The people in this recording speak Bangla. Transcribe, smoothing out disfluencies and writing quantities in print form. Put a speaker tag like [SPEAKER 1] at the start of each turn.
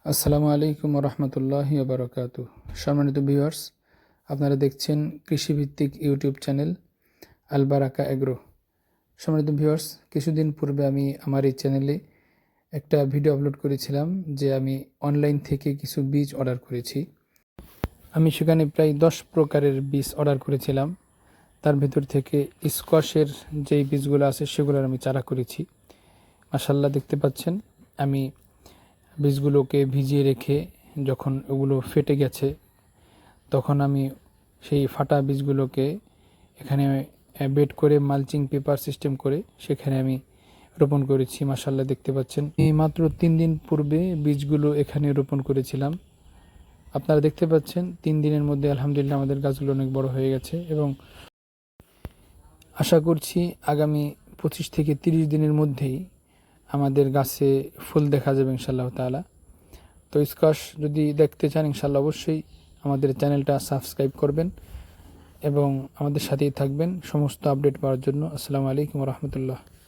[SPEAKER 1] আসসালামু আলাইকুম রহমতুল্লাহি বারাকাতু। সম্মানিত ভিউয়ার্স, আপনারা দেখছেন কৃষিভিত্তিক ইউটিউব চ্যানেল আল বারাকা এগ্রো। সম্মানিত ভিউয়ার্স, কিছুদিন পূর্বে আমি আমার এই চ্যানেলে একটা ভিডিও আপলোড করেছিলাম যে আমি অনলাইন থেকে কিছু বীজ অর্ডার করেছি। আমি সেখানে প্রায় 10 প্রকারের বীজ অর্ডার করেছিলাম। তার ভেতর থেকে স্কোয়াশের যেই বীজগুলো আছে সেগুলোর আমি চারা করেছি। মাশাআল্লাহ, দেখতে পাচ্ছেন আমি বীজগুলোকে ভিজিয়ে রেখে যখন ওগুলো ফেটে গেছে তখন আমি সেই ফাটা বীজগুলোকে এখানে বেড করে মালচিং পেপার সিস্টেম করে সেখানে আমি রোপণ করেছি। মাশাআল্লাহ, দেখতে পাচ্ছেন এই মাত্র 3 দিন পূর্বে বীজগুলো এখানে রোপণ করেছিলাম। আপনারা দেখতে পাচ্ছেন 3 দিনের মধ্যে আলহামদুলিল্লাহ আমাদের গাছগুলো অনেক বড় হয়ে গেছে এবং আশা করছি আগামী 25 থেকে 30 দিনের মধ্যেই আমাদের গাছে ফুল দেখা যাবে ইনশাআল্লাহ তাআলা। তো স্কোয়াশ যদি দেখতে চান ইনশাআল্লাহ অবশ্যই আমাদের চ্যানেলটা সাবস্ক্রাইব করবেন এবং আমাদের সাথেই থাকবেন সমস্ত আপডেট পাওয়ার জন্য। আসসালামু আলাইকুম রহমতুল্লাহ।